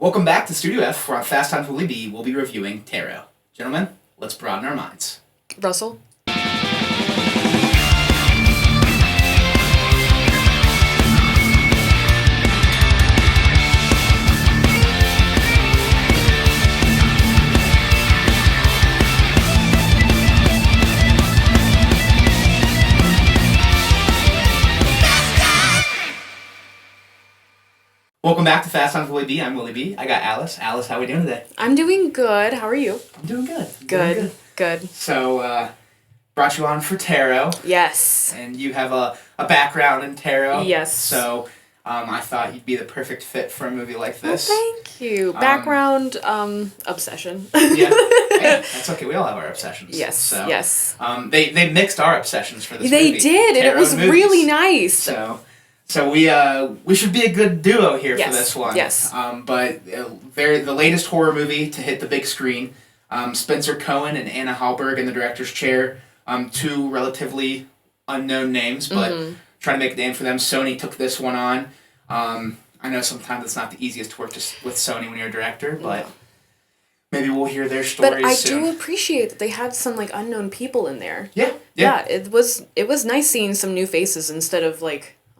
Welcome back to Studio F, where on Fast Times Willy B, we'll be reviewing Tarot. Gentlemen, let's broaden our minds. Russell? Welcome back to Fast Times Willy B. I'm Willy B. I got Alice. Alice, how are we doing today? I'm doing good. How are you? I'm doing good. Good. So, brought you on for tarot. Yes. And you have a background in tarot. Yes. So, I thought you'd be the perfect fit for a movie like this. Oh, thank you. Background, obsession. Yeah. Hey, that's okay. We all have our obsessions. Yes. So, yes. They mixed our obsessions for this They movie. did, and it was really nice. So we should be a good duo here for this one. Yes. But the latest horror movie to hit the big screen. Spencer Cohen and Anna Hallberg in the director's chair. Two relatively unknown names, but trying to make a name for them. Sony took this one on. I know sometimes it's not the easiest to work with Sony when you're a director, but maybe we'll hear their stories But I soon. do appreciate that they had some unknown people in there. Yeah. Yeah, it was nice seeing some new faces instead of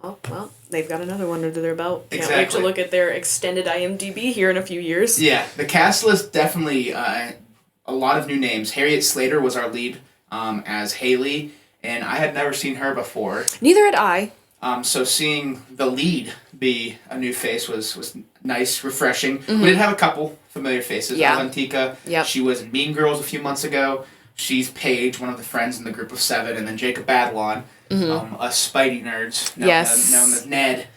oh, well, they've got another one under their belt. Can't wait to look at their extended IMDb here in a few years. Yeah, the cast list definitely a lot of new names. Harriet Slater was our lead as Haley, and I had never seen her before. Neither had I. So seeing the lead be a new face was nice, refreshing. We did have a couple familiar faces. Yeah. Avantika, she was in Mean Girls a few months ago. She's Paige, one of the friends in the group of 7, and then Jacob Badalon, us Spidey nerds, known as Ned,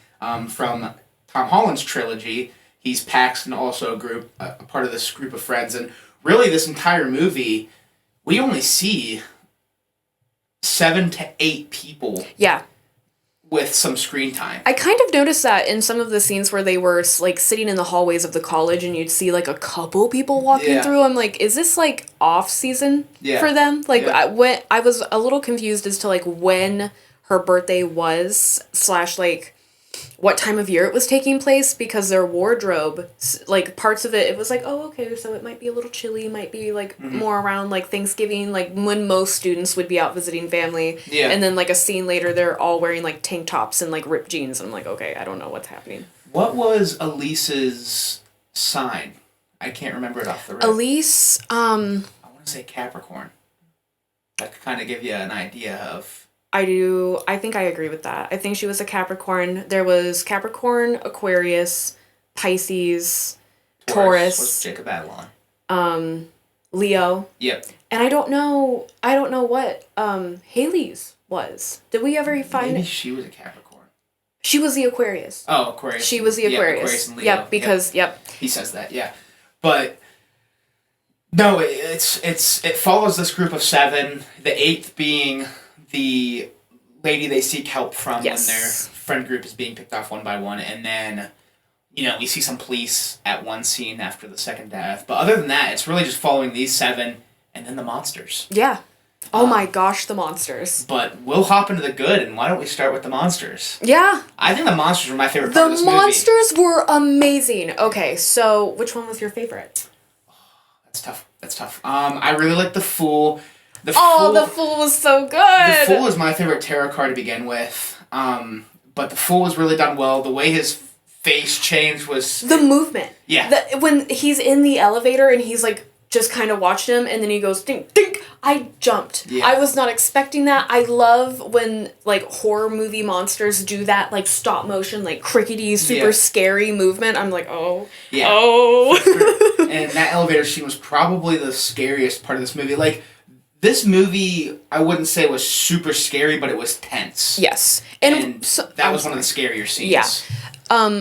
from Tom Holland's trilogy. He's Paxton, also a part of this group of friends, and really this entire movie, we only see 7 to 8 people. Yeah. With some screen time. I kind of noticed that in some of the scenes where they were sitting in the hallways of the college and you'd see a couple people walking through. I'm like, is this off season for them? I was a little confused as to when her birthday was / what time of year it was taking place, because their wardrobe, parts of it was oh, okay, so it might be a little chilly, might be more around Thanksgiving, when most students would be out visiting family. Yeah. And then a scene later they're all wearing tank tops and ripped jeans, and I'm like, okay, I don't know what's happening. What was Elise's sign? I can't remember it off the rip. Elise, I want to say Capricorn. That could kind of give you an idea of... I think I agree with that. I think she was a Capricorn. There was Capricorn, Aquarius, Pisces, Taurus. Was Jacob Badalon. Leo. Yep. And I don't know what Haley's was. Did we ever find... Maybe she was a Capricorn. She was the Aquarius. Oh, Aquarius. She was the Aquarius. Aquarius and Leo. Yep, because, He says that, yeah. But... No, it follows this group of 7, the 8th being the lady they seek help from when their friend group is being picked off one by one, and then, we see some police at one scene after the second death. But other than that, it's really just following these 7, and then the monsters. Yeah. Oh my gosh, the monsters. But we'll hop into the good, and why don't we start with the monsters? Yeah. I think the monsters were my favorite part of this movie. The monsters were amazing. Okay, so which one was your favorite? That's tough. I really like the Fool. The Fool was so good! The Fool is my favorite tarot card to begin with. But the Fool was really done well. The way his face changed was... The movement. Yeah. When he's in the elevator and he's just kind of watching him, and then he goes, dink, dink. I jumped. Yeah. I was not expecting that. I love when, horror movie monsters do that, stop motion, crickety, super scary movement. I'm like, oh. Yeah. Oh. Sure. And that elevator scene was probably the scariest part of this movie. This movie, I wouldn't say was super scary, but it was tense. Yes. And that was one of the scarier scenes. Yeah.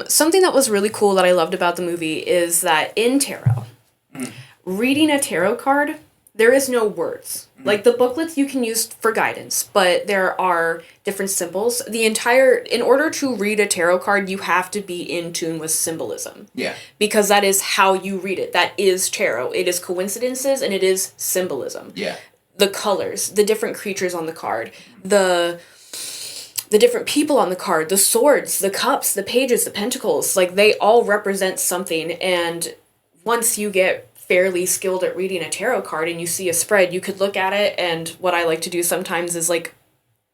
Something that was really cool that I loved about the movie is that in tarot, reading a tarot card, there is no words. The booklets you can use for guidance, but there are different symbols. In order to read a tarot card, you have to be in tune with symbolism. Yeah. Because that is how you read it. That is tarot. It is coincidences and it is symbolism. Yeah. The colors, the different creatures on the card, the the different people on the card, the swords, the cups, the pages, the pentacles, like they all represent something. And once you get fairly skilled at reading a tarot card and you see a spread, you could look at it, and what I like to do sometimes is like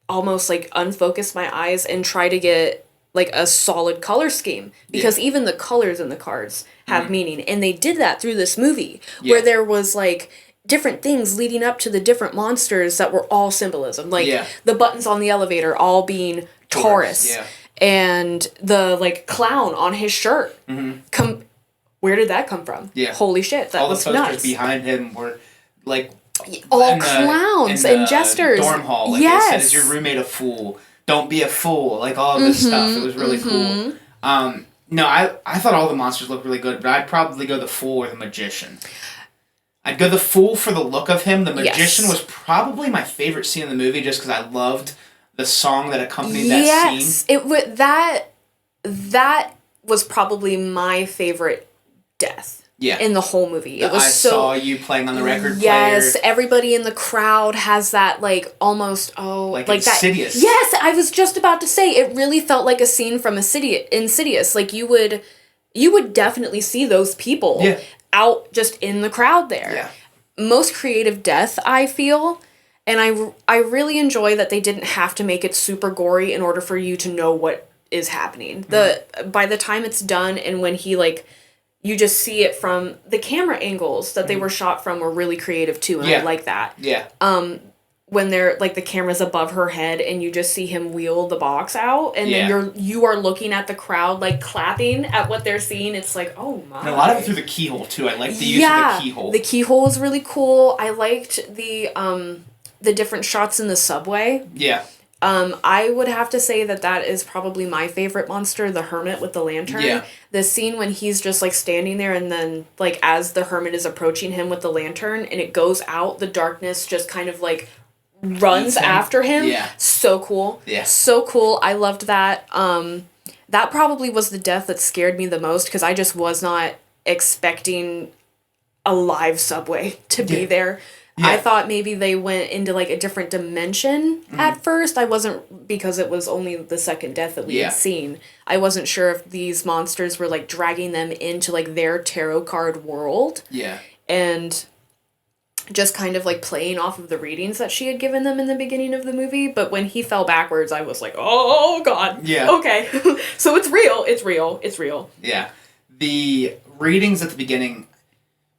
almost like unfocus my eyes and try to get like a solid color scheme, because even the colors in the cards have meaning, and they did that through this movie where there was like different things leading up to the different monsters that were all symbolism, like the buttons on the elevator all being Taurus, and the like clown on his shirt. Where did that come from? Holy shit, that was nuts. All the posters behind him were like all clowns and jesters. Dorm hall, like it said, "Is your roommate a fool? Don't be a fool." Like all of this stuff. It was really cool. No, I thought all the monsters looked really good, but I'd probably go the Fool or the Magician. I'd go the Fool for the look of him. The Magician was probably my favorite scene in the movie, just because I loved the song that accompanied that scene. That was probably my favorite death in the whole movie. It was I saw you playing on the record player. Yes, everybody in the crowd has that like almost like Insidious. That. Yes, I was just about to say it really felt like a scene from Insidious. Like you would definitely see those people out just in the crowd there. Yeah. Most creative death, I feel. And I really enjoy that they didn't have to make it super gory in order for you to know what is happening. By the time it's done, and when he like, you just see it from the camera angles that they were shot from were really creative too, and I like that. Yeah. When they're like the camera's above her head and you just see him wheel the box out, and then you are looking at the crowd like clapping at what they're seeing. It's like, oh my. And a lot of it through the keyhole too. I like the use of the keyhole. The keyhole is really cool. I liked the different shots in the subway. Yeah. I would have to say that is probably my favorite monster, the Hermit with the lantern. Yeah. The scene when he's just like standing there, and then like as the Hermit is approaching him with the lantern and it goes out, the darkness just kind of like runs after him. Yeah. So cool. Yeah. So cool. I loved that. That probably was the death that scared me the most, because I just was not expecting a live subway to be there. Yeah. I thought maybe they went into like a different dimension at first. I wasn't, because it was only the second death that we had seen. I wasn't sure if these monsters were like dragging them into like their tarot card world. Yeah. And just kind of like playing off of the readings that she had given them in the beginning of the movie. But when he fell backwards, I was like, oh God. Yeah. Okay. So it's real. It's real. It's real. Yeah. The readings at the beginning,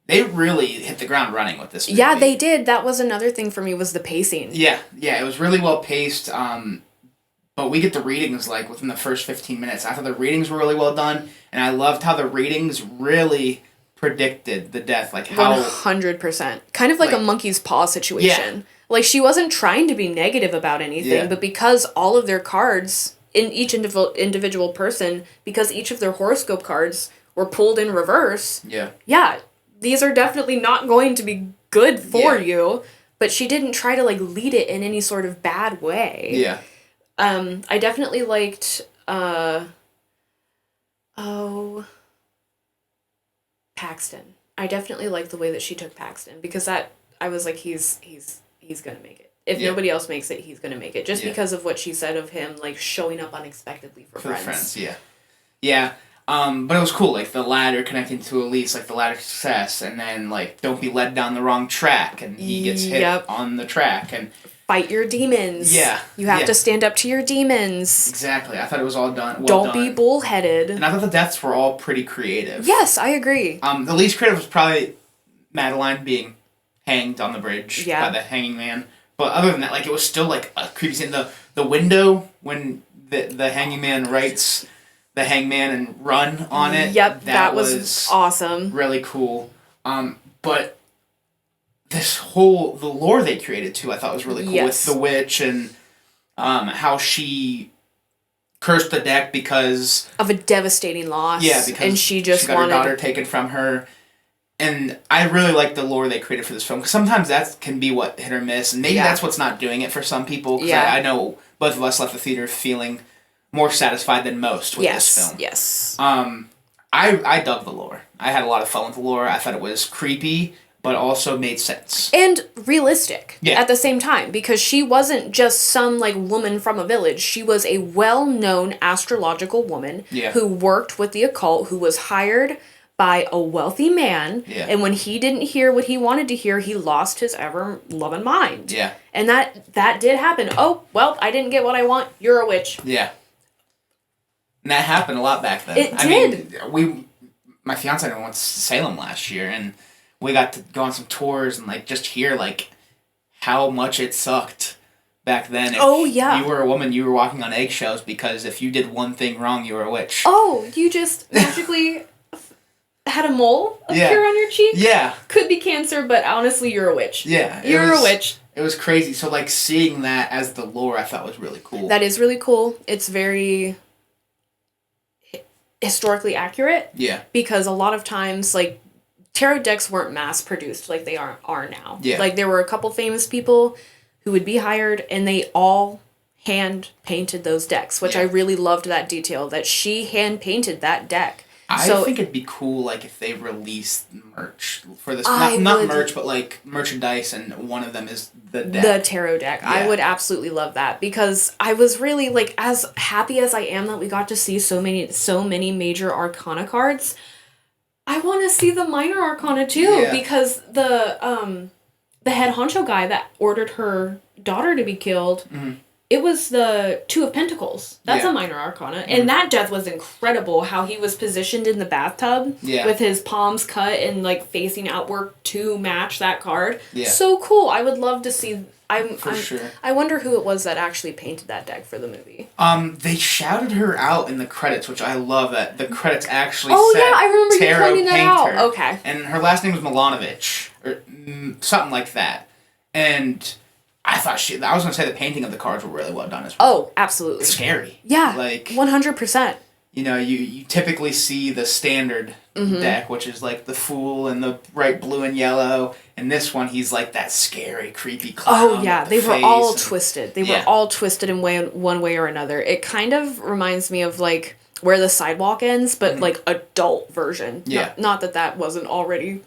they really hit the ground running with this movie. Yeah, they did. That was another thing for me, was the pacing. Yeah, it was really well paced. But we get the readings like within the first 15 minutes. I thought the readings were really well done, and I loved how the readings really predicted the death. Like how 100%. Kind of like a monkey's paw situation. Yeah. Like she wasn't trying to be negative about anything, but because all of their cards in each individual person, because each of their horoscope cards were pulled in reverse. Yeah. These are definitely not going to be good for you, but she didn't try to like lead it in any sort of bad way. Yeah. I definitely liked Paxton. I definitely liked the way that she took Paxton, because that I was like, he's gonna make it. If nobody else makes it, he's gonna make it. Just because of what she said of him like showing up unexpectedly for friends. Yeah. But it was cool, like the ladder connecting to Elise, like the ladder to success, and then like don't be led down the wrong track, and he gets hit on the track, and fight your demons. Yeah, you have to stand up to your demons. Exactly, I thought it was all done. Don't be bullheaded. And I thought the deaths were all pretty creative. Yes, I agree. The least creative was probably Madeline being hanged on the bridge by the hanging man. But other than that, like it was still like a creepy scene. The window when the hanging man writes the hangman and run on it. Yep, that was awesome. Really cool. But the lore they created too, I thought was really cool with the witch and how she cursed the deck because of a devastating loss. Yeah, because she got her daughter taken from her. And I really like the lore they created for this film, because sometimes that can be what hit or miss, and maybe that's what's not doing it for some people. Because I know both of us left the theater feeling more satisfied than most with this film. Yes. I dug the lore. I had a lot of fun with the lore. I thought it was creepy, but also made sense. And realistic at the same time, because she wasn't just some, like, woman from a village. She was a well-known astrological woman who worked with the occult, who was hired by a wealthy man, and when he didn't hear what he wanted to hear, he lost his ever-loving mind. Yeah. And that did happen. Oh, well, I didn't get what I want. You're a witch. Yeah. And that happened a lot back then. It did. I mean, my fiance and I went to Salem last year, and we got to go on some tours and, like, just hear, like, how much it sucked back then. If you were a woman, you were walking on eggshells because if you did one thing wrong, you were a witch. Oh, you just magically had a mole appear on your cheek? Yeah. Could be cancer, but honestly, you're a witch. Yeah. You're a witch. It was crazy. So, like, seeing that as the lore, I thought was really cool. That is really cool. It's very historically accurate. Yeah. Because a lot of times, like, tarot decks weren't mass produced like they are now. Yeah. Like, there were a couple famous people who would be hired, and they all hand painted those decks, which I really loved that detail, that she hand painted that deck. I think it'd be cool, like, if they released merch for this. Not merch, but, like, merchandise, and one of them is the deck. The tarot deck. Yeah. I would absolutely love that, because I was really, like, as happy as I am that we got to see so many major arcana cards, I want to see the minor arcana, too, because the head honcho guy that ordered her daughter to be killed... Mm-hmm. It was the Two of Pentacles. That's a minor arcana. Mm-hmm. And that death was incredible, how he was positioned in the bathtub with his palms cut and, like, facing outward to match that card. Yeah. So cool. I would love to see... sure. I wonder who it was that actually painted that deck for the movie. They shouted her out in the credits, which I love. That the credits actually said I remember you pointing that out. Okay. And her last name was Milanovic, or something like that. And... I was going to say the painting of the cards were really well done as well. Oh, absolutely. It's scary. Yeah, like 100%. You know, you typically see the standard deck, which is like the Fool and the bright blue and yellow. And this one, he's like that scary, creepy clown. Oh, yeah. They were all twisted. They were all twisted in one way or another. It kind of reminds me of, like, Where the Sidewalk Ends, but, like, adult version. Yeah. Not that wasn't already...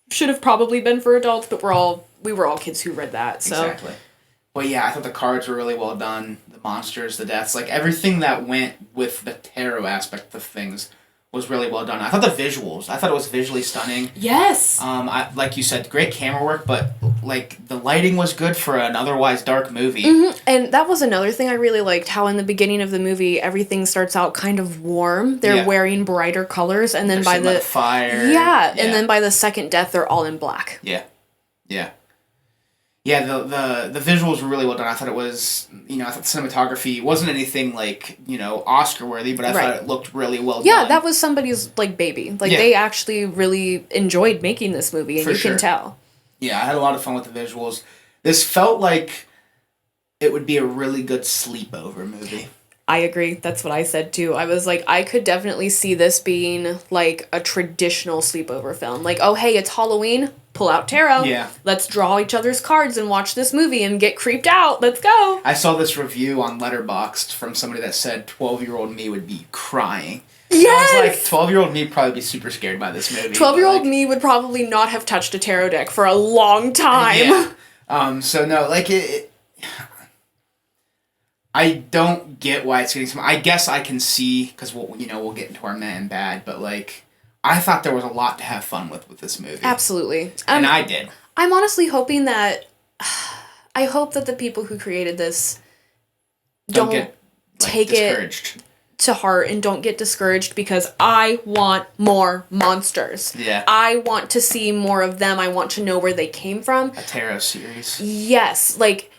Should have probably been for adults, but we were all kids who read that. So. Exactly. But yeah, I thought the cards were really well done. The monsters, the deaths, like everything that went with the tarot aspect of things was really well done. I thought the visuals, I thought it was visually stunning. Yes. Like you said, great camera work, but like the lighting was good for an otherwise dark movie. Mm-hmm. And that was another thing I really liked, how in the beginning of the movie everything starts out kind of warm. They're wearing brighter colors, and then by the fire. Yeah, and then by the second death they're all in black. Yeah. Yeah. Yeah, the visuals were really well done. I thought it was, I thought the cinematography wasn't anything like, Oscar worthy, but I thought it looked really well done. Yeah, that was somebody's, like, baby. Like, they actually really enjoyed making this movie, and can tell. Yeah, I had a lot of fun with the visuals. This felt like it would be a really good sleepover movie. I agree. That's what I said, too. I was like, I could definitely see this being, like, a traditional sleepover film. Like, oh, hey, it's Halloween. Pull out tarot. Yeah. Let's draw each other's cards and watch this movie and get creeped out. Let's go. I saw this review on Letterboxd from somebody that said 12-year-old me would be crying. Yes! And I was like, 12-year-old me would probably be super scared by this movie. 12-year-old me would probably not have touched a tarot deck for a long time. Yeah. So, no, like, I don't get why it's getting some... I guess I can see, because we'll get into our meh and bad, but, like... I thought there was a lot to have fun with this movie. Absolutely. And I did. I'm honestly hoping that... I hope that the people who created this don't get, take it to heart and don't get discouraged, because I want more monsters. Yeah. I want to see more of them. I want to know where they came from. A tarot series. Yes. Like,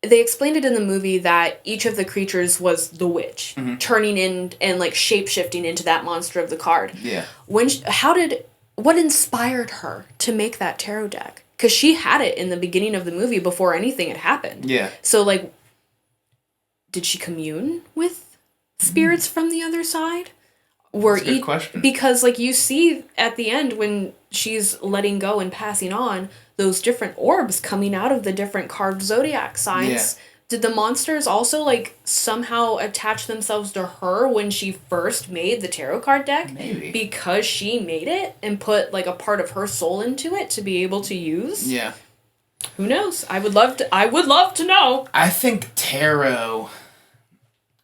they explained it in the movie that each of the creatures was the witch, turning in and, like, shape-shifting into that monster of the card. Yeah. What inspired her to make that tarot deck? Because she had it in the beginning of the movie before anything had happened. Yeah. So, like, did she commune with spirits from the other side? That's a good question. Because, like, you see at the end when she's letting go and passing on, those different orbs coming out of the different carved zodiac signs did the monsters also, like, somehow attach themselves to her when she first made the tarot card deck? Maybe. Because she made it and put, like, a part of her soul into it to be able to use? Yeah. Who knows? I would love to know. I think tarot...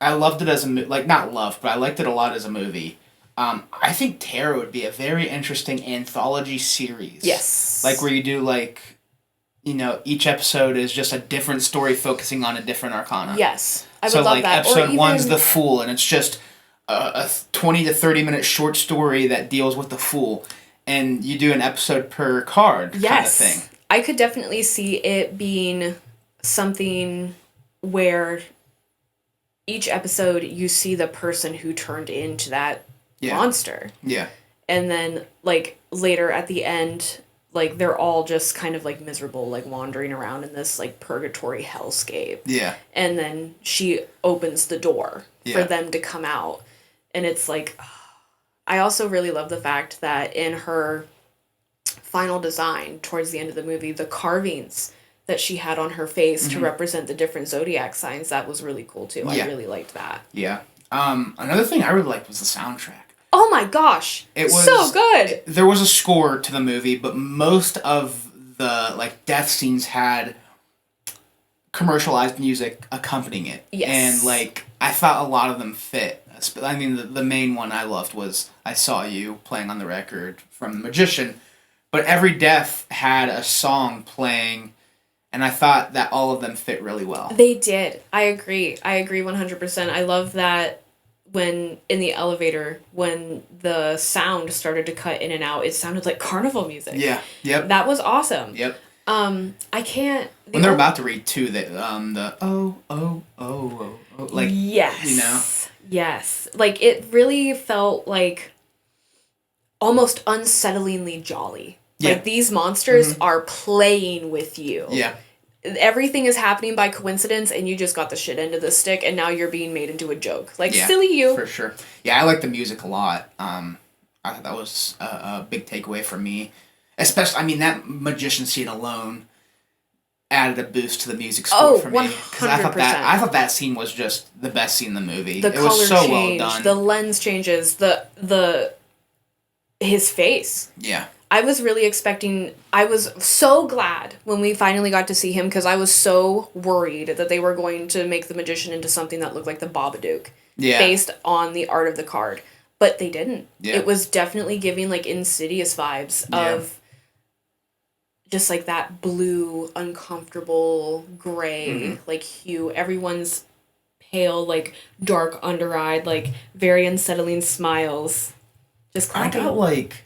I loved it as a... Like, not loved, but I liked it a lot as a movie. I think tarot would be a very interesting anthology series. Yes. Like, where you do, like... You know, each episode is just a different story focusing on a different arcana. Yes. I would love that. So, like, episode 1's The Fool, and it's just a 20 to 30-minute short story that deals with the Fool. And you do an episode per card kind of thing. I could definitely see it being something where each episode you see the person who turned into that monster. Yeah. And then, like, later at the end... Like, they're all just kind of, like, miserable, like, wandering around in this, like, purgatory hellscape. Yeah. And then she opens the door for them to come out. And it's like... I also really love the fact that in her final design, towards the end of the movie, the carvings that she had on her face to represent the different zodiac signs, that was really cool, too. I really liked that. Yeah. Another thing I really liked was the soundtrack. Oh my gosh! It was so good! There was a score to the movie, but most of the, like, death scenes had commercialized music accompanying it. Yes. And, like, I thought a lot of them fit. I mean, the main one I loved was I Saw You playing on the record from The Magician. But every death had a song playing, and I thought that all of them fit really well. They did. I agree 100%. I love that when in the elevator, when the sound started to cut in and out, it sounded like carnival music. Yeah. Yep. That was awesome. Yep. I can't... When they're about to read, too, the like, yes. You know? Yes. Like, it really felt, like, almost unsettlingly jolly. Yeah. Like, these monsters are playing with you. Yeah. Everything is happening by coincidence, and you just got the shit end of the stick, and now you're being made into a joke. Like, silly you. For sure. Yeah, I like the music a lot. I thought that was a big takeaway for me. Especially, I mean, that magician scene alone added a boost to the music score for me. 100%. I thought that scene was just the best scene in the movie. The color was so change, well done. the lens changes, his face. Yeah. I was really expecting... I was so glad when we finally got to see him, because I was so worried that they were going to make the magician into something that looked like the Babadook. Yeah. Based on the art of the card. But they didn't. Yeah. It was definitely giving, like, Insidious vibes of just, like, that blue, uncomfortable, gray, like, hue. Everyone's pale, like, dark, under-eyed, like, very unsettling smiles. Just cracking. I got, like...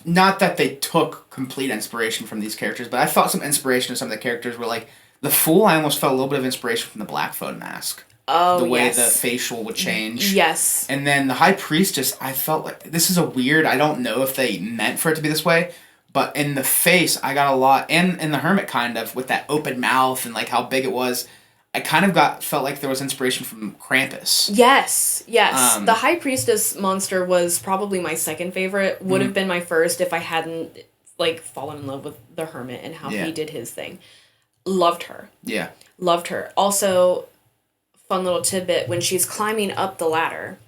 not that they took complete inspiration from these characters, but I felt some inspiration in some of the characters where, like, the Fool, I almost felt a little bit of inspiration from the Black Phone mask. Oh, the way the facial would change. Yes. And then the High Priestess, I felt like, this is a weird, I don't know if they meant for it to be this way, but in the face, I got a lot, and in the Hermit, kind of, with that open mouth and, like, how big it was, I kind of felt like there was inspiration from Krampus. Yes. The High Priestess monster was probably my second favorite. Would have been my first if I hadn't, like, fallen in love with the Hermit and how he did his thing. Loved her. Yeah. Loved her. Also, fun little tidbit, when she's climbing up the ladder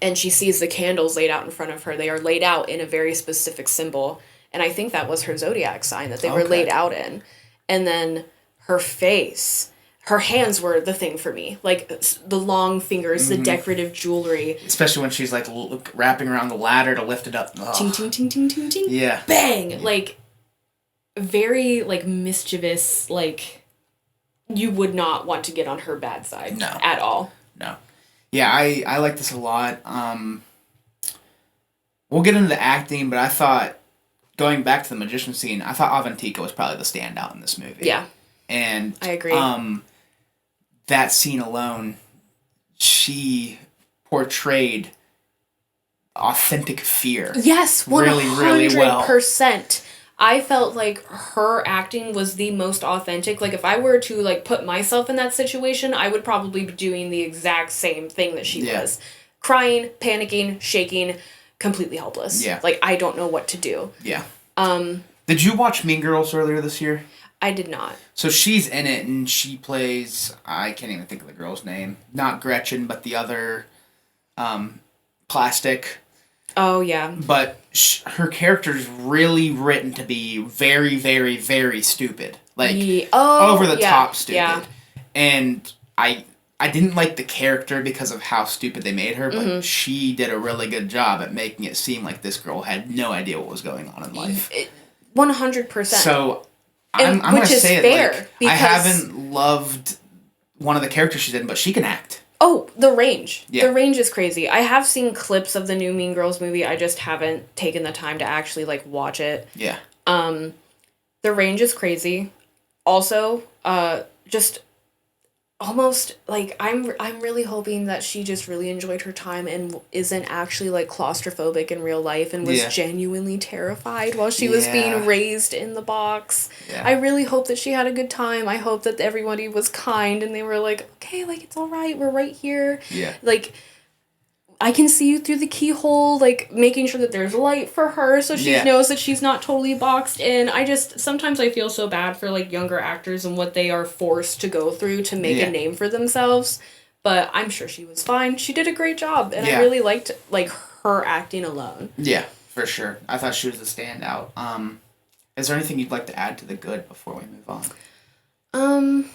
and she sees the candles laid out in front of her, they are laid out in a very specific symbol. And I think that was her zodiac sign that they were laid out in. And then her face... Her hands were the thing for me. Like, the long fingers, the decorative jewelry. Especially when she's, like, wrapping around the ladder to lift it up. Oh. Ting, ting, ting, ting, ting, ting. Yeah. Bang! Yeah. Like, very, like, mischievous, like, you would not want to get on her bad side. No. At all. No. Yeah, I like this a lot. We'll get into the acting, but I thought, going back to the magician scene, I thought Avantika was probably the standout in this movie. Yeah. And... I agree. That scene alone, she portrayed authentic fear. Yes, 100%. Really well. I felt like her acting was the most authentic. Like, if I were to, like, put myself in that situation, I would probably be doing the exact same thing that she was. Crying, panicking, shaking, completely helpless. Yeah. Like, I don't know what to do. Yeah. Did you watch Mean Girls earlier this year? I did not. So she's in it, and she plays, I can't even think of the girl's name. Not Gretchen, but the other plastic. Oh, yeah. But her character's really written to be very, very, very stupid. Like, over the top stupid. Yeah. And I didn't like the character because of how stupid they made her, but she did a really good job at making it seem like this girl had no idea what was going on in life. 100%. So, I'm going to say it, like, I haven't loved one of the characters she's in, but she can act. Oh, the range. Yeah. The range is crazy. I have seen clips of the new Mean Girls movie. I just haven't taken the time to actually, like, watch it. Yeah. The range is crazy. Also, just almost, like, I'm really hoping that she just really enjoyed her time and isn't actually, like, claustrophobic in real life and was genuinely terrified while she was being raised in the box. Yeah. I really hope that she had a good time. I hope that everybody was kind and they were like, okay, like, it's all right. We're right here. Yeah. Like, I can see you through the keyhole, like, making sure that there's light for her so she knows that she's not totally boxed in. Sometimes I feel so bad for, like, younger actors and what they are forced to go through to make a name for themselves. But I'm sure she was fine. She did a great job, and I really liked, like, her acting alone. Yeah, for sure. I thought she was a standout. Is there anything you'd like to add to the good before we move on?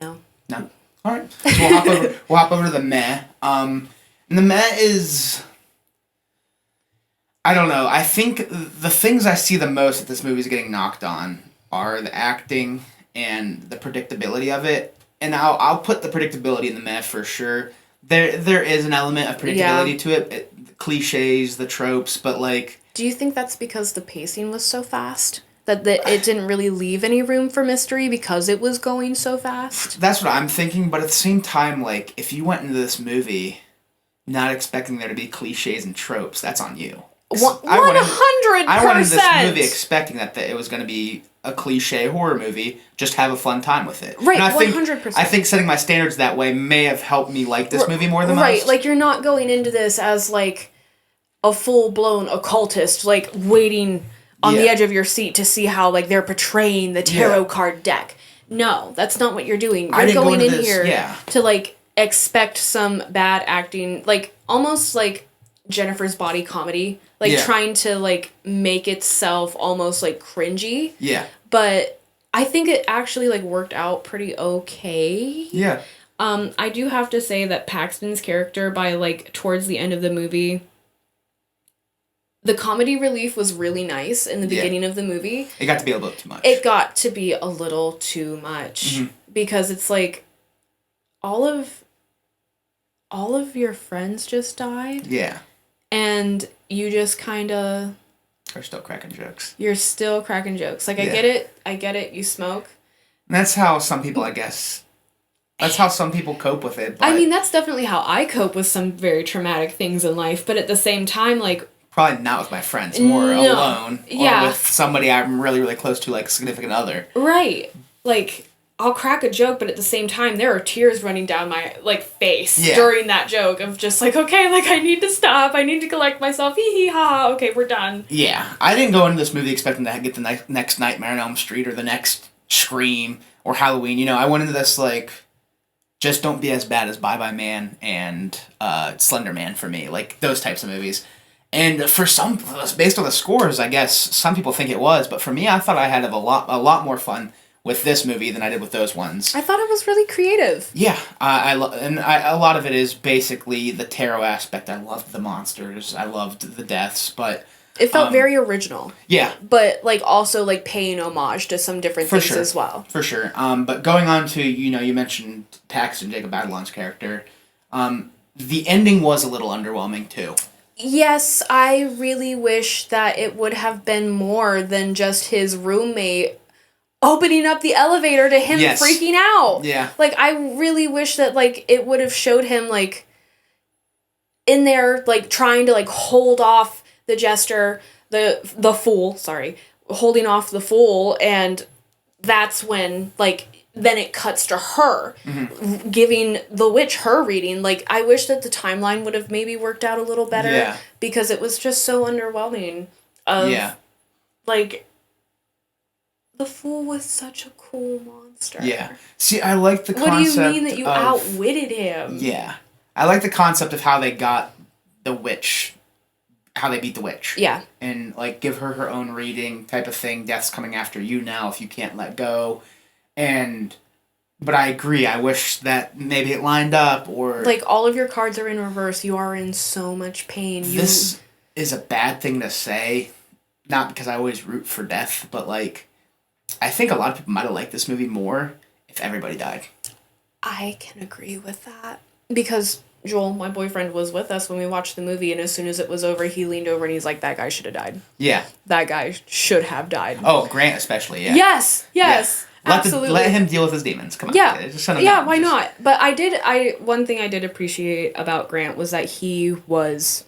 No. No? All right. So we'll hop over to the meh. And the meh is, I don't know, I think the things I see the most that this movie is getting knocked on are the acting and the predictability of it. And I'll put the predictability in the meh for sure. There is an element of predictability to it. The cliches, the tropes, but like... Do you think that's because the pacing was so fast? That it didn't really leave any room for mystery because it was going so fast? That's what I'm thinking, but at the same time, like, if you went into this movie... not expecting there to be cliches and tropes, that's on you. 100%! I went into this movie expecting that it was going to be a cliche horror movie, just have a fun time with it. Right, and 100%. I think setting my standards that way may have helped me like this movie more than most. Right, like you're not going into this as like a full-blown occultist, like waiting on the edge of your seat to see how like they're portraying the tarot card deck. No, that's not what you're doing. You're going in here to like... expect some bad acting, like almost like Jennifer's Body comedy, like trying to like make itself almost like cringy. Yeah. But I think it actually like worked out pretty okay. Yeah. I do have to say that Paxton's character by like towards the end of the movie, the comedy relief was really nice in the beginning of the movie. It got to be a little too much. It got to be a little too much because it's like all of your friends just died. Yeah. And you just kind of... are still cracking jokes. You're still cracking jokes. Like, I get it, you smoke. And that's how some people, I guess... that's how some people cope with it. But I mean, that's definitely how I cope with some very traumatic things in life. But at the same time, like... probably not with my friends. More alone. Or with somebody I'm really, really close to, like a significant other. Right. Like... I'll crack a joke, but at the same time, there are tears running down my, like, face during that joke of just, like, okay, like, I need to stop. I need to collect myself. Hee hee ha ha. Okay, we're done. Yeah. I didn't go into this movie expecting to get the next Nightmare on Elm Street or the next Scream or Halloween. You know, I went into this, like, just don't be as bad as Bye Bye Man and Slender Man for me. Like, those types of movies. And for some, based on the scores, I guess, some people think it was. But for me, I thought I had a lot more fun with this movie than I did with those ones. I thought it was really creative. Yeah, a lot of it is basically the tarot aspect. I loved the monsters. I loved the deaths, but... it felt very original. Yeah. But, like, also, like, paying homage to some different things as well. For sure. But going on to, you know, you mentioned Paxton, Jacob Batalon's character. The ending was a little underwhelming, too. Yes, I really wish that it would have been more than just his roommate opening up the elevator to him freaking out. Yeah. Like, I really wish that, like, it would have showed him, like, in there, like, trying to, like, hold off the jester, the fool, holding off the fool, and that's when, like, then it cuts to her, giving the witch her reading. Like, I wish that the timeline would have maybe worked out a little better, because it was just so underwhelming. Like... the Fool was such a cool monster. Yeah. See, I like the concept. What do you mean that you outwitted him? Yeah. I like the concept of how they got the witch, how they beat the witch. Yeah. And, like, give her her own reading type of thing. Death's coming after you now if you can't let go. But I agree. I wish that maybe it lined up or... Like, all of your cards are in reverse. You are in so much pain. This is a bad thing to say. Not because I always root for death, but, like, I think a lot of people might have liked this movie more if everybody died. I can agree with that. Because Joel, my boyfriend, was with us when we watched the movie, and as soon as it was over, he leaned over and he's like, that guy should have died. Yeah. That guy should have died. Oh, Grant especially, yeah. Yes! Yeah. Absolutely. Let him deal with his demons. Come on. Yeah. Just send him yeah, down. why not? But one thing I did appreciate about Grant was that he was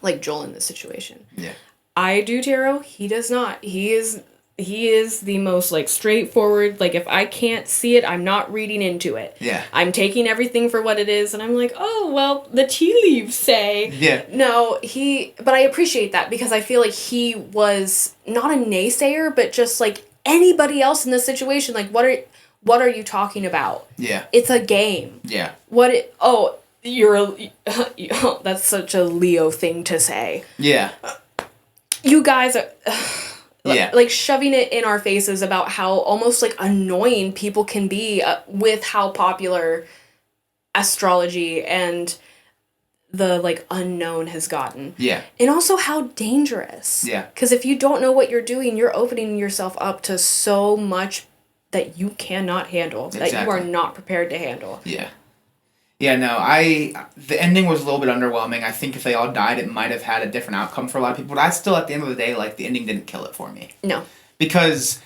like Joel in this situation. Yeah. I do tarot. He does not. He is the most like straightforward, like if I can't see it, I'm not reading into it. Yeah. I'm taking everything for what it is and I'm like, oh, well, the tea leaves say. Yeah. No, but I appreciate that because I feel like he was not a naysayer, but just like anybody else in this situation, like what are you talking about? Yeah. It's a game. Yeah. That's such a Leo thing to say. Yeah. You guys are yeah. like shoving it in our faces about how almost like annoying people can be with how popular astrology and the like unknown has gotten. Yeah. And also how dangerous. Yeah. Because if you don't know what you're doing, you're opening yourself up to so much that you cannot handle, exactly. that you are not prepared to handle. Yeah. Yeah, no, the ending was a little bit underwhelming. I think if they all died, it might have had a different outcome for a lot of people. But I still, at the end of the day, like, the ending didn't kill it for me. No. Because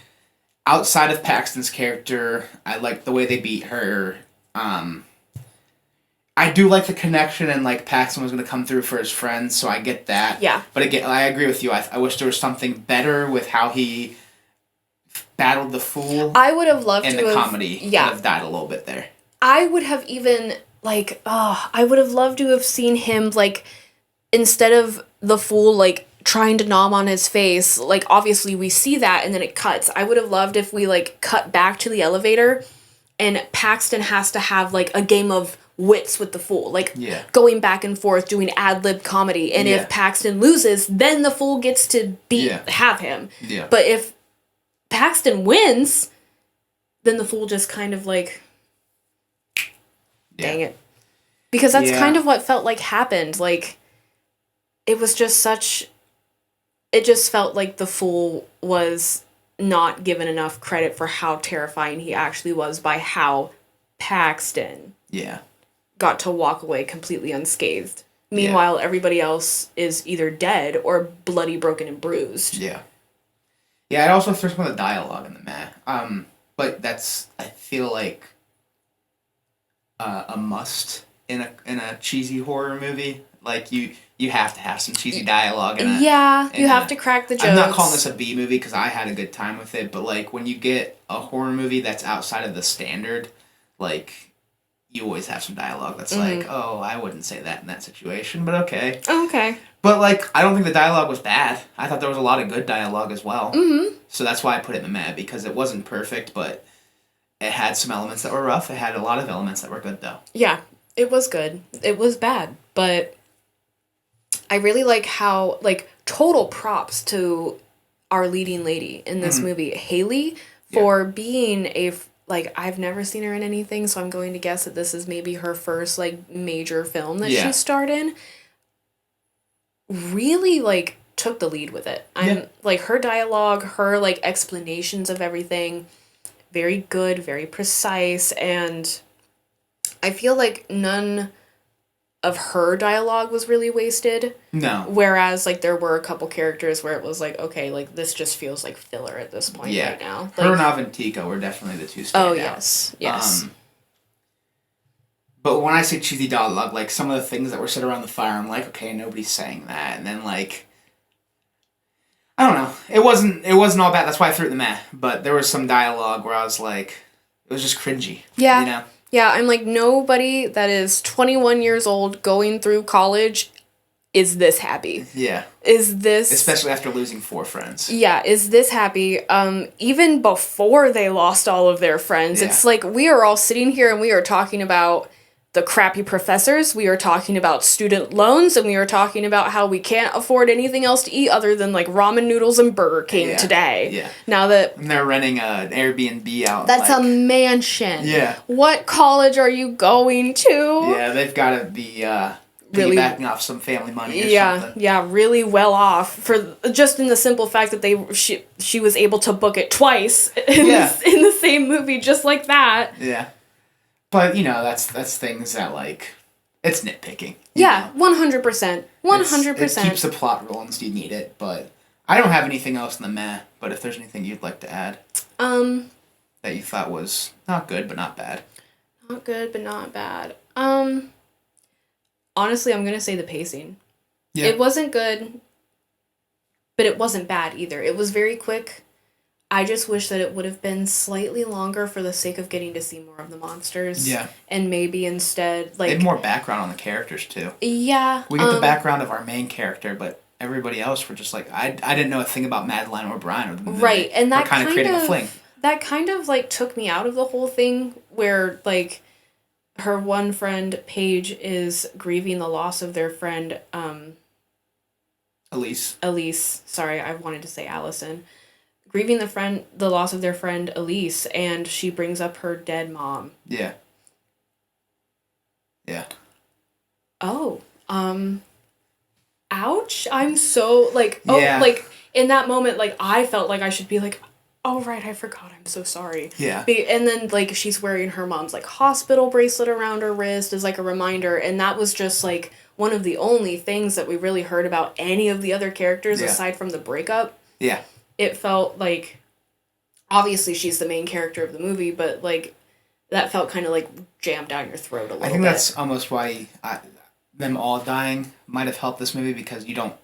outside of Paxton's character, I like the way they beat her. I do like the connection and, like, Paxton was going to come through for his friends, so I get that. Yeah. But again, I agree with you. I wish there was something better with how he battled the Fool. I would have loved to have... And the comedy would have died a little bit there. I would have even... I would have loved to have seen him, like, instead of the Fool, like, trying to nom on his face, like, obviously we see that and then it cuts. I would have loved if we, like, cut back to the elevator and Paxton has to have, like, a game of wits with the Fool. Like, going back and forth, doing ad-lib comedy. And if Paxton loses, then the Fool gets to have him. Yeah. But if Paxton wins, then the Fool just kind of, like... Dang it. Because that's kind of what felt like happened. Like, it was just such... It just felt like the Fool was not given enough credit for how terrifying he actually was by how Paxton got to walk away completely unscathed. Meanwhile, everybody else is either dead or bloody, broken, and bruised. Yeah. Yeah, I'd also throw some of the dialogue in the mat. But that's, I feel like... a must in a cheesy horror movie. Like you have to have some cheesy dialogue. You have to crack the jokes. I'm not calling this a B movie because I had a good time with it, but like when you get a horror movie that's outside of the standard, like you always have some dialogue that's like, oh, I wouldn't say that in that situation, but okay. Okay. But like I don't think the dialogue was bad. I thought there was a lot of good dialogue as well. Mm-hmm. So that's why I put it in the mad because it wasn't perfect, but. It had some elements that were rough. It had a lot of elements that were good, though. Yeah, it was good. It was bad, but I really like how, like, total props to our leading lady in this movie, Haley, for being I've never seen her in anything, so I'm going to guess that this is maybe her first, like, major film that she starred in. Really, like, took the lead with it. Like, her dialogue, her, like, explanations of everything... Very good, very precise, and I feel like none of her dialogue was really wasted. No. Whereas, like, there were a couple characters where it was like, okay, like, this just feels like filler at this point right now. Like, her and Aventica were definitely the two standouts. Oh, yes. But when I say cheesy dialogue, like, some of the things that were said around the fire, I'm like, okay, nobody's saying that. And then, like... I don't know. It wasn't all bad. That's why I threw it in the mat. But there was some dialogue where I was like, it was just cringy. Yeah. You know? Yeah, I'm like, nobody that is 21 years old going through college is this happy? Yeah. Is this... Especially after losing 4 friends. Yeah, is this happy? Even before they lost all of their friends, it's like we are all sitting here and we are talking about the crappy professors, we are talking about student loans, and we are talking about how we can't afford anything else to eat other than, like, ramen noodles and Burger King today. Yeah. Now that... And they're renting an Airbnb out. That's a mansion. Yeah. What college are you going to? Yeah, they've got to be... really backing off some family money or something. Yeah, really well off for just in the simple fact that she was able to book it twice in the same movie just like that. Yeah. But, you know, that's things that, like, it's nitpicking. Yeah, 100%. 100%. It keeps the plot rolling so you need it, but I don't have anything else in the meh, but if there's anything you'd like to add that you thought was not good but not bad. Not good but not bad. Honestly, I'm going to say the pacing. Yeah. It wasn't good, but it wasn't bad either. It was very quick. I just wish that it would have been slightly longer for the sake of getting to see more of the monsters. Yeah. And maybe instead, like... They had more background on the characters, too. Yeah. We get the background of our main character, but everybody else were just like, I didn't know a thing about Madeline or Brian. Right, and that kind of creating a fling. That kind of, like, took me out of the whole thing where, like... Her one friend, Paige, is grieving the loss of their friend, Elise. Sorry, I wanted to say Allison. Grieving the loss of their friend, Elise, and she brings up her dead mom. Yeah. Yeah. Oh, ouch. I'm so, like, like, in that moment, like, I felt like I should be like, oh, right, I forgot. I'm so sorry. Yeah. And then, like, she's wearing her mom's, like, hospital bracelet around her wrist as, like, a reminder. And that was just, like, one of the only things that we really heard about any of the other characters aside from the breakup. Yeah. It felt like, obviously she's the main character of the movie, but, like, that felt kind of, like, jammed down your throat a little bit. I think that's almost why them all dying might have helped this movie, because you don't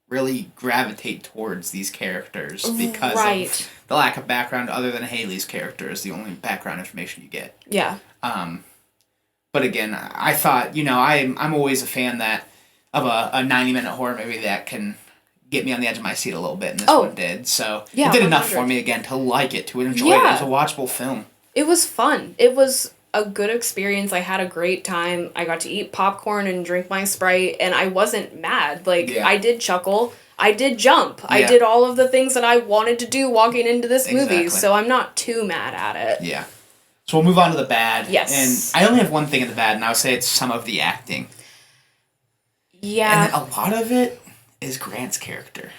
really gravitate towards these characters because of the lack of background other than Haley's character is the only background information you get. Yeah. But again, I thought, you know, I'm always a fan of a 90-minute horror movie that can get me on the edge of my seat a little bit, and this one did. So it did 100. enough for me again to like it, to enjoy it. It was a watchable film. It was fun. It was a good experience. I had a great time. I got to eat popcorn and drink my Sprite, and I wasn't mad. Like, I did chuckle. I did jump. I did all of the things that I wanted to do walking into this movie, so I'm not too mad at it. Yeah. So we'll move on to the bad. Yes. And I only have one thing in the bad, and I would say it's some of the acting. Yeah. And a lot of it is Grant's character.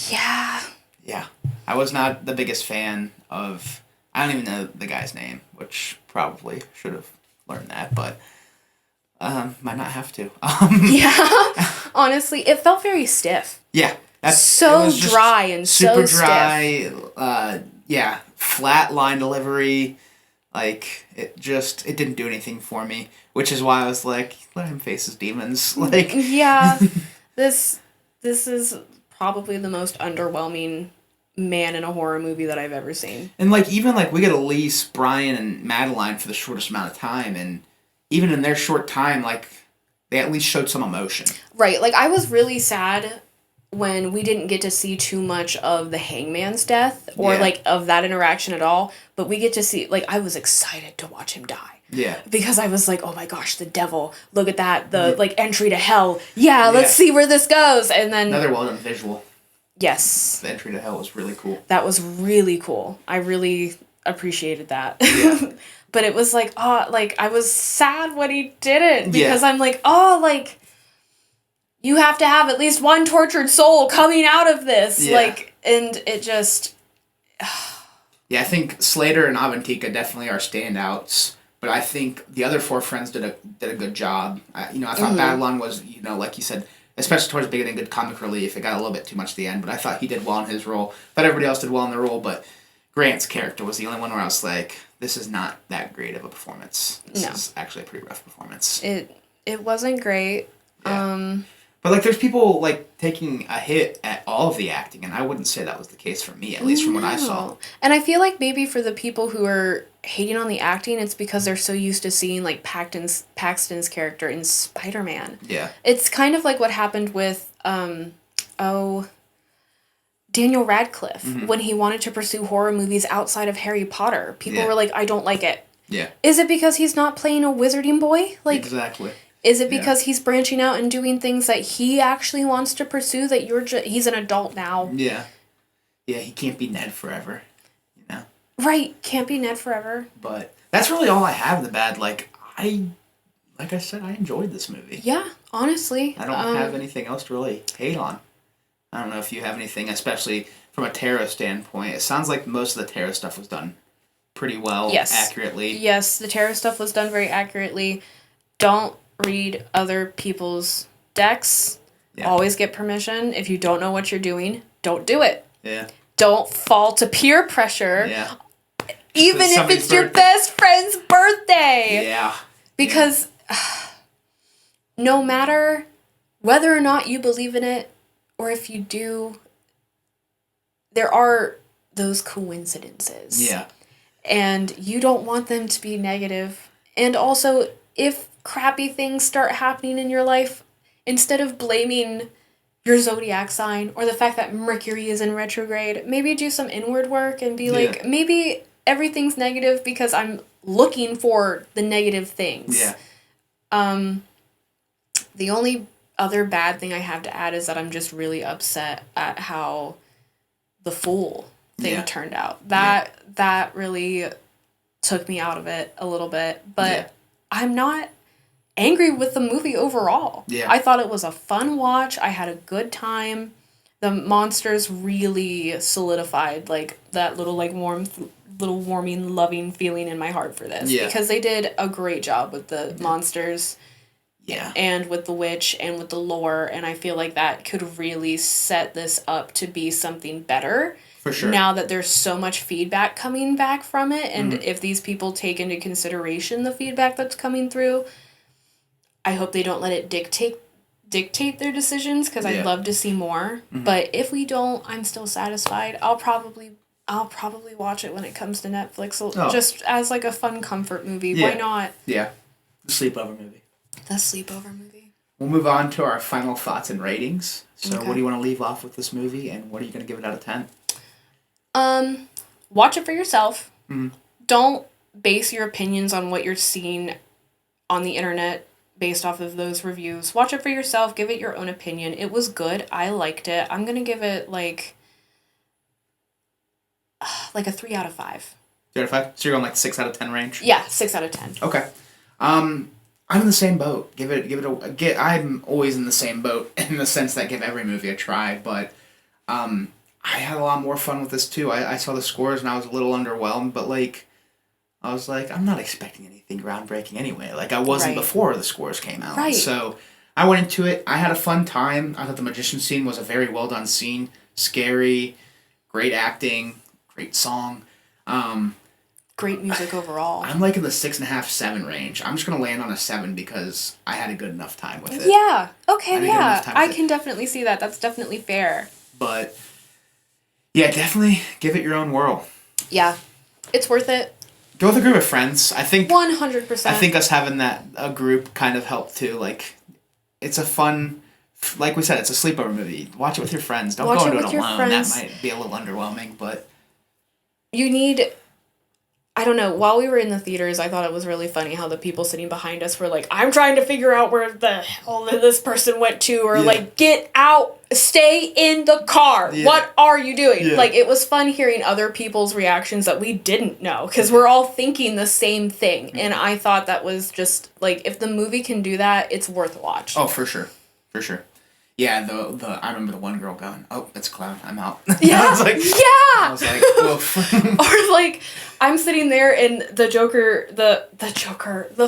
Yeah. Yeah. I was not the biggest fan of... I don't even know the guy's name, which probably should have learned that, but might not have to. Yeah. Honestly, it felt very stiff. Yeah. So dry and so stiff. Super dry. Yeah. Flat line delivery. Like, it didn't do anything for me, which is why I was like, let him face his demons. Like, yeah. This is probably the most underwhelming man in a horror movie that I've ever seen. And, like, even, like, we get Elise, Brian, and Madeline for the shortest amount of time, and even in their short time, like, they at least showed some emotion. Right. Like, I was really sad when we didn't get to see too much of the hangman's death, or, like, of that interaction at all, but we get to see, like, I was excited to watch him die. Yeah. Because I was like, oh my gosh, the devil, look at that, the, like, entry to hell. Yeah, let's see where this goes. And then... Another well-done visual. Yes. The entry to hell was really cool. That was really cool. I really appreciated that. Yeah. But it was like, oh, like, I was sad when he didn't. Because I'm like, oh, like, you have to have at least one tortured soul coming out of this. Yeah. Like, and it just... Yeah, I think Slater and Avantika definitely are standouts. But I think the other 4 friends did a good job. I thought Babylon was, like you said... Especially towards the beginning, good comic relief. It got a little bit too much at the end, but I thought he did well in his role. Thought everybody else did well in their role, but Grant's character was the only one where I was like, this is not that great of a performance. This is actually a pretty rough performance. It wasn't great. Yeah. But, like, there's people, like, taking a hit at all of the acting, and I wouldn't say that was the case for me, at least from what I saw. And I feel like maybe for the people who are hating on the acting, it's because they're so used to seeing, like, Paxton's character in Spider-Man. Yeah. It's kind of like what happened with, Daniel Radcliffe, when he wanted to pursue horror movies outside of Harry Potter. People were like, I don't like it. Yeah. Is it because he's not playing a wizarding boy? Like, exactly. Is it because he's branching out and doing things that he actually wants to pursue that he's an adult now? Yeah. Yeah, he can't be Ned forever, you know? Right, can't be Ned forever. But that's really all I have in the bad. Like I said, I enjoyed this movie. Yeah, honestly. I don't have anything else to really hate on. I don't know if you have anything, especially from a tarot standpoint. It sounds like most of the tarot stuff was done pretty well, accurately. Yes, the tarot stuff was done very accurately. Don't read other people's decks. Yeah. Always get permission. If you don't know what you're doing, don't do it. Yeah. Don't fall to peer pressure. Yeah. Even if it's your best friend's birthday. Yeah. Because no matter whether or not you believe in it, or if you do, there are those coincidences. Yeah. And you don't want them to be negative. And also, if crappy things start happening in your life, instead of blaming your zodiac sign or the fact that Mercury is in retrograde, maybe do some inward work and be like, maybe everything's negative because I'm looking for the negative things. Yeah. The only other bad thing I have to add is that I'm just really upset at how the Fool thing turned out. That really took me out of it a little bit, but I'm not angry with the movie overall. Yeah. I thought it was a fun watch. I had a good time. The monsters really solidified like that little like warming, loving feeling in my heart for this. Yeah. Because they did a great job with the monsters. Yeah. And with the witch and with the lore, and I feel like that could really set this up to be something better. For sure. Now that there's so much feedback coming back from it, and if these people take into consideration the feedback that's coming through, I hope they don't let it dictate their decisions, because I'd love to see more. But if we don't, I'm still satisfied. I'll probably watch it when it comes to Netflix, just as like a fun comfort movie. Yeah. Why not? Yeah. The sleepover movie. The sleepover movie. We'll move on to our final thoughts and ratings. So what do you want to leave off with this movie, and what are you going to give it out of 10? Watch it for yourself. Don't base your opinions on what you're seeing on the internet based off of those reviews. Watch it for yourself. Give it your own opinion. It was good. I liked it. I'm going to give it like a 3 out of 5. 3 out of 5? So you're going like 6 out of 10 range? Yeah, 6 out of 10. Okay. I'm in the same boat. I'm always in the same boat in the sense that give every movie a try, but I had a lot more fun with this too. I saw the scores and I was a little underwhelmed, but like I was like, I'm not expecting anything groundbreaking anyway. Like I wasn't before the scores came out. Right. So I went into it. I had a fun time. I thought the magician scene was a very well done scene. Scary, great acting, great song. Great music overall. I'm like in the 6.5, 7 range. I'm just going to land on a 7 because I had a good enough time with it. Yeah. Okay, yeah. I can definitely see that. That's definitely fair. But, yeah, definitely give it your own whirl. Yeah. It's worth it. Go with a group of friends. I think 100%. I think us having a group kind of helped too. Like, it's a fun, like we said, it's a sleepover movie. Watch it with your friends. Don't go into it alone. That might be a little underwhelming, but you need, I don't know, while we were in the theaters, I thought it was really funny how the people sitting behind us were like, I'm trying to figure out where the hell this person went to, or like, get out, stay in the car. Yeah. What are you doing? Yeah. Like, it was fun hearing other people's reactions that we didn't know, because we're all thinking the same thing. Mm-hmm. And I thought that was just, like, if the movie can do that, it's worth a watch. Oh, for sure. For sure. Yeah, I remember the one girl going, "Oh, it's a clown. I'm out." Yeah, I was like, yeah. I was like, "Woof." Or like, I'm sitting there and the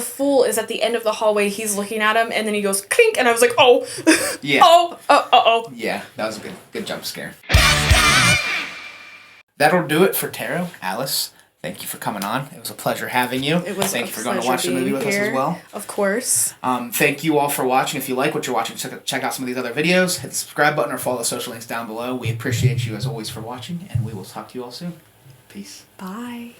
fool is at the end of the hallway. He's looking at him, and then he goes clink, and I was like, "Oh, yeah, oh." Yeah, that was a good jump scare. That'll do it for Tarot. Alice, thank you for coming on. It was a pleasure having you. It was Thank you for going to watch the movie with us as well. Of course. Thank you all for watching. If you like what you're watching, check out some of these other videos. Hit the subscribe button or follow the social links down below. We appreciate you as always for watching, and we will talk to you all soon. Peace. Bye.